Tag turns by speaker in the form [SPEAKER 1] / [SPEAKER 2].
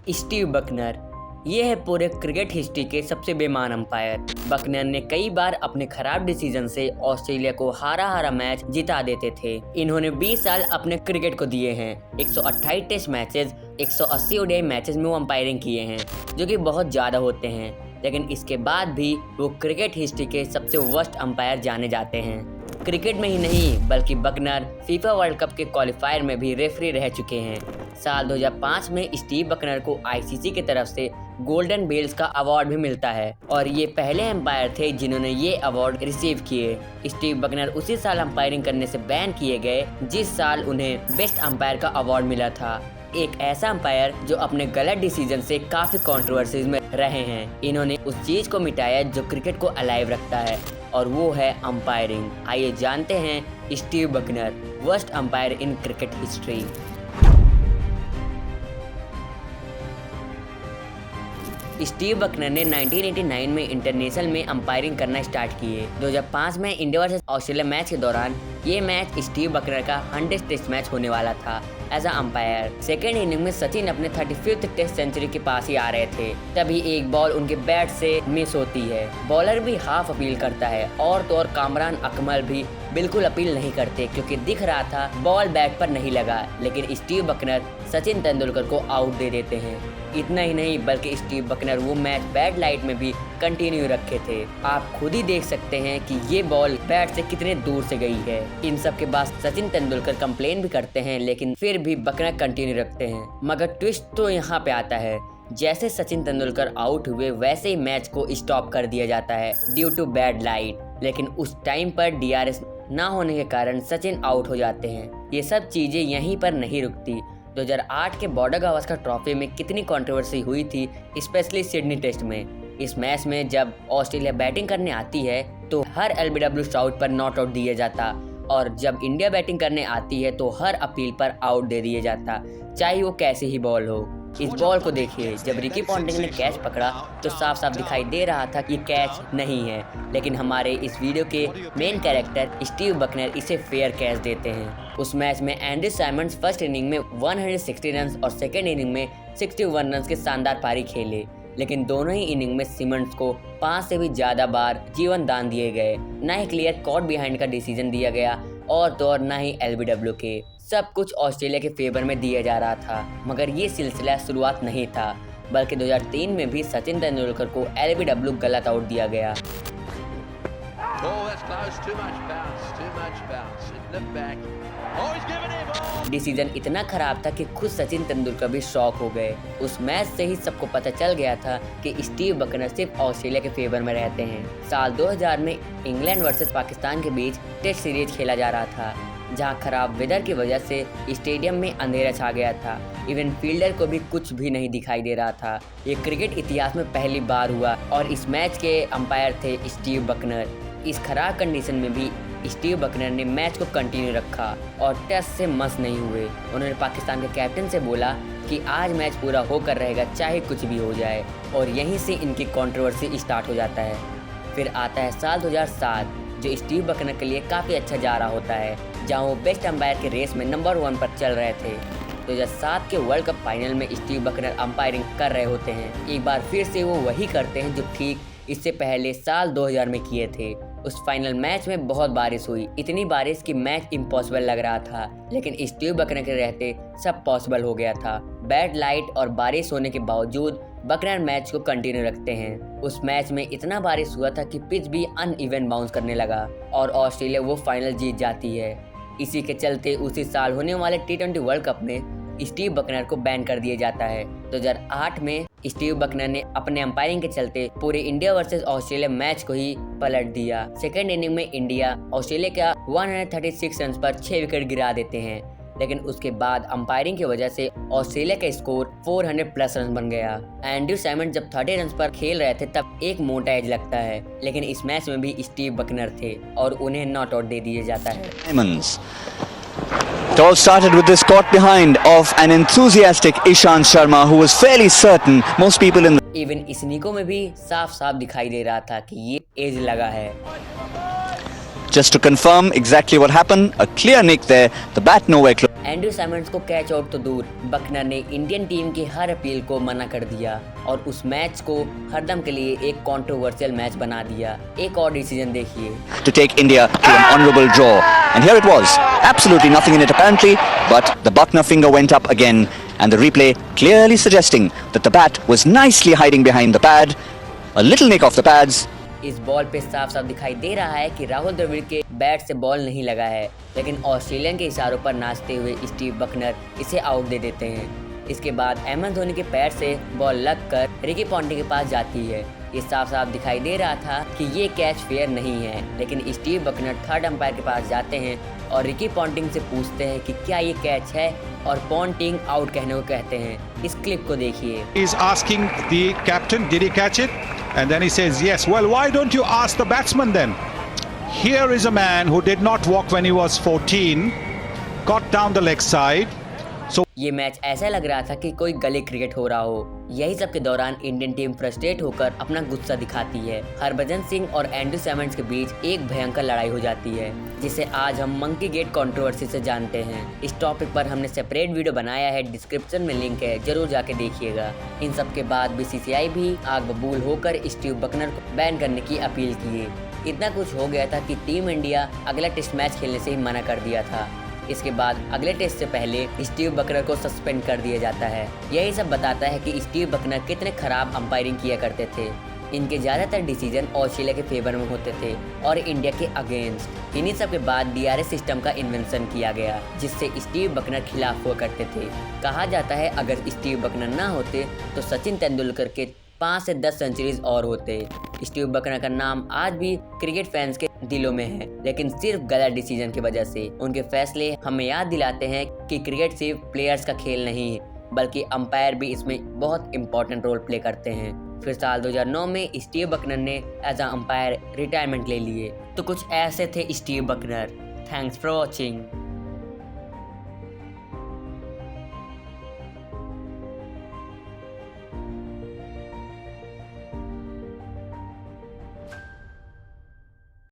[SPEAKER 1] Steve Bucknor. ये है पूरे क्रिकेट हिस्ट्री के सबसे बेईमान अंपायर। बकनर ने कई बार अपने खराब डिसीजन से ऑस्ट्रेलिया को हारा मैच जिता देते थे। इन्होंने 20 साल अपने क्रिकेट को दिए हैं। 128 टेस्ट मैचेस, 180 ओडीआई मैचेस में वो अंपायरिंग किए हैं, जो कि बहुत ज़्यादा होते हैं। लेकिन इसके बाद भी वो क्रिकेट हिस्ट्री के सबसे वर्स्ट अंपायर जाने जाते हैं। क्रिकेट में ही नहीं बल्कि बकनर फीफा वर्ल्ड कप के क्वालिफायर में भी रेफरी रह चुके हैं। साल 2005 में स्टीव बकनर को आईसीसी की तरफ से गोल्डन बेल्स का अवार्ड भी मिलता है और ये पहले एम्पायर थे जिन्होंने ये अवार्ड रिसीव किए। स्टीव बकनर उसी साल अंपायरिंग करने से बैन किए गए जिस साल उन्हें बेस्ट अंपायर का अवार्ड मिला था। एक ऐसा अंपायर जो अपने गलत डिसीजन से काफी कंट्रोवर्सीज में रहे हैं। इन्होंने उस चीज को मिटाया जो क्रिकेट को अलाइव रखता है और वो है अंपायरिंग। आइए जानते हैं Steve Buckner, worst umpire in cricket history. Steve Buckner ने 1989 में इंटरनेशनल में अंपायरिंग करना स्टार्ट किए। 2005 में इंडिया वर्सेस ऑस्ट्रेलिया मैच के दौरान ये मैच स्टीव बकनर का 100th टेस्ट मैच होने वाला था as a umpire. Second inning में सचिन अपने 35th टेस्ट सेंचुरी के पास ही आ रहे थे, तभी एक बॉल उनके बैट से मिस होती है। बॉलर भी हाफ अपील करता है और तो और कामरान अकमल भी बिल्कुल अपील नहीं करते क्योंकि दिख रहा था बॉल बैट पर नहीं लगा। लेकिन स्टीव बकनर सचिन तेंदुलकर को आउट दे देते हैं। इतना ही नहीं बल्कि स्टीव बकनर वो मैच बैड लाइट में भी कंटिन्यू रखे थे। आप खुद ही देख सकते हैं कि ये बॉल बैट से कितने दूर से गई है। इन सब के बाद सचिन तेंदुलकर कंप्लेन भी करते हैं लेकिन फिर भी बकनर कंटिन्यू रखते हैं। मगर ट्विस्ट तो यहाँ पे आता है, जैसे सचिन तेंदुलकर आउट हुए वैसे ही मैच को स्टॉप कर दिया जाता है ड्यू टू बैड लाइट। लेकिन उस टाइम पर डीआरएस ना होने के कारण सचिन आउट हो जाते हैं। ये सब चीजें यहीं पर नहीं रुकती। 2008 के बॉर्डर गावस्कर ट्रॉफी में कितनी कंट्रोवर्सी हुई थी, स्पेशली सिडनी टेस्ट में। इस मैच में जब ऑस्ट्रेलिया बैटिंग करने आती है तो हर एलबीडब्ल्यू शॉट पर नॉट आउट दिया जाता और जब इंडिया बैटिंग करने आती है तो हर अपील पर आउट दे दिया जाता, चाहे वो कैसे ही बॉल हो। इस बॉल को देखिए, जब रिकी पॉन्टिंग ने कैच पकड़ा तो साफ साफ दिखाई दे रहा था कि ये कैच नहीं है, लेकिन हमारे इस वीडियो के मेन कैरेक्टर स्टीव बकनर इसे फेयर कैच देते हैं। उस मैच में एंड्रयू साइमंड्स फर्स्ट इनिंग में 160 रन और सेकेंड इनिंग में 61 रन के शानदार पारी खेले, लेकिन दोनों ही इनिंग में सिमंड्स को 5 से भी ज्यादा बार जीवन दान दिए गए। न ही क्लियर कॉट बिहाइंड का डिसीजन दिया गया और तो और न ही एलबीडब्ल्यू के। सब कुछ ऑस्ट्रेलिया के फेवर में दिया जा रहा था। मगर ये सिलसिला शुरुआत नहीं था, बल्कि 2003 में भी सचिन तेंदुलकर को एलबीडब्ल्यू गलत आउट दिया गया। डिसीजन इतना खराब था कि खुद सचिन तेंदुलकर भी शॉक हो गए। उस मैच से ही सबको पता चल गया था कि स्टीव बकनर सिर्फ ऑस्ट्रेलिया के फेवर में रहते हैं। साल 2000 में इंग्लैंड वर्सेस पाकिस्तान के बीच टेस्ट सीरीज खेला जा रहा था, जहां खराब वेदर की वजह से स्टेडियम में अंधेरा छा गया था। इवन फील्डर को भी कुछ भी नहीं दिखाई दे रहा था। ये क्रिकेट इतिहास में पहली बार हुआ और इस मैच के अंपायर थे स्टीव बकनर। इस खराब कंडीशन में भी स्टीव बकनर ने मैच को कंटिन्यू रखा और टेस्ट से मस नहीं हुए। उन्होंने पाकिस्तान के कैप्टन से बोला कि आज मैच पूरा होकर रहेगा चाहे कुछ भी हो जाए, और यहीं से इनकी कंट्रोवर्सी स्टार्ट हो जाता है। फिर आता है साल 2007 जो स्टीव बकनर के लिए काफ़ी अच्छा जा रहा होता है, जहां वो बेस्ट अंपायर के रेस में नंबर 1 पर चल रहे थे। 2007 के वर्ल्ड कप फाइनल में स्टीव बकनर अंपायरिंग कर रहे होते हैं। एक बार फिर से वो वही करते हैं जो ठीक इससे पहले साल 2000 में किए थे। उस फाइनल मैच में बहुत बारिश हुई, इतनी बारिश कि मैच इम्पॉसिबल लग रहा था, लेकिन स्टीव बकनर के रहते सब पॉसिबल हो गया था। बैड लाइट और बारिश होने के बावजूद बकनर मैच को कंटिन्यू रखते हैं। उस मैच में इतना बारिश हुआ था कि पिच भी अनइवन बाउंस करने लगा और ऑस्ट्रेलिया वो फाइनल जीत जाती है। इसी के चलते उसी साल होने वाले T20 वर्ल्ड कप में स्टीव बकनर को बैन कर दिया जाता है। 2008 में स्टीव बकनर ने अपने अंपायरिंग के चलते पूरे इंडिया वर्सेस ऑस्ट्रेलिया मैच को ही पलट दिया। सेकेंड इनिंग में इंडिया ऑस्ट्रेलिया का 136 रन पर 6 विकेट गिरा देते हैं, लेकिन उसके बाद अंपायरिंग की वजह से ऑस्ट्रेलिया का स्कोर 400+ रन बन गया। एंड्रयू साइमंड्स जब 30 रन पर खेल रहे थे तब एक मोटा एज लगता है, लेकिन इस मैच में भी स्टीव बकनर थे और उन्हें नॉट आउट दे दिया जाता है।
[SPEAKER 2] It all started with this caught behind of an enthusiastic Ishant Sharma who was fairly certain most people in
[SPEAKER 1] even इसनिको में भी साफ साफ दिखाई दे रहा था कि ये एज लगा है।
[SPEAKER 2] Just to confirm exactly what happened, a clear nick there, the bat nowhere close.
[SPEAKER 1] Andrew Symonds को कैच आउट तो दूर, बकनर ने इंडियन टीम की हर अपील को मना कर दिया और उस मैच को हरदम के लिए एक कंट्रोवर्शियल मैच बना दिया। एक और डिसीजन देखिए।
[SPEAKER 2] To take India to an honourable draw, and here it was, absolutely nothing in it apparently, but the Buckner finger went up again, and the replay clearly suggesting that the bat was nicely hiding behind the pad, a little nick off the pads.
[SPEAKER 1] इस ball पे साफ साफ दिखाई दे रहा है कि राहुल द्रविड़ के bat से बॉल नहीं लगा है, लेकिन ऑस्ट्रेलियन के इशारों पर नाचते हुए स्टीव बकनर इसे आउट दे देते हैं। इसके बाद एम एस धोनी के पैर से बॉल लगकर रिकी पॉन्टिंग के पास जाती है। ये साफ साफ दिखाई दे रहा था कि ये कैच फेयर नहीं है, लेकिन स्टीव बकनर थर्ड अंपायर के पास जाते हैं और रिकी पॉन्टिंग से पूछते हैं कि क्या ये कैच है, और पॉन्टिंग आउट कहने को कहते हैं। इस क्लिप को देखिए।
[SPEAKER 3] He's asking the captain, did he catch it? And then he says, yes. Well, why don't you ask the batsman then? Here is a man who did not walk when he was 14, got down the leg side.
[SPEAKER 1] ये match ऐसा लग रहा था कि कोई गली cricket हो रहा हो। यही सब के दौरान इंडियन टीम फ्रस्ट्रेट होकर अपना गुस्सा दिखाती है। हरभजन सिंह और एंड्रू साइमंड्स के बीच एक भयंकर लड़ाई हो जाती है, जिसे आज हम मंकी गेट कंट्रोवर्सी से जानते हैं। इस टॉपिक पर हमने सेपरेट वीडियो बनाया है, डिस्क्रिप्शन में लिंक है, जरूर जाके देखिएगा। इन सब के बाद बीसीसीआई भी आग बबूल होकर स्टीव बकनर को बैन करने की अपील किए। इतना कुछ हो गया था कि टीम इंडिया अगला टेस्ट मैच खेलने से ही मना कर दिया था। इसके बाद अगले टेस्ट से पहले स्टीव बकनर को सस्पेंड कर दिया जाता है। यही सब बताता है कि स्टीव बकनर कितने खराब अंपायरिंग किया करते थे। इनके ज़्यादातर डिसीजन ऑस्ट्रेलिया के फेवर में होते थे और इंडिया के अगेंस्ट। इन्हीं सब के बाद डीआरएस सिस्टम का इन्वेंशन किया गया, जिससे स्टीव बकनर खिलाफ हुआ करते थे। कहा जाता है अगर स्टीव बकनर ना होते तो सचिन तेंदुलकर के 5 से 10 सेंचुरीज और होते। स्टीव बकनर का नाम आज भी क्रिकेट फैंस के दिलों में है, लेकिन सिर्फ गलत डिसीजन की वजह से। उनके फैसले हमें याद दिलाते हैं कि क्रिकेट सिर्फ प्लेयर्स का खेल नहीं है, बल्कि अंपायर भी इसमें बहुत इंपॉर्टेंट रोल प्ले करते हैं। फिर साल 2009 में स्टीव बकनर ने एज अ अंपायर रिटायरमेंट ले लिए। तो कुछ ऐसे थे Steve Buckner. Thanks for watching.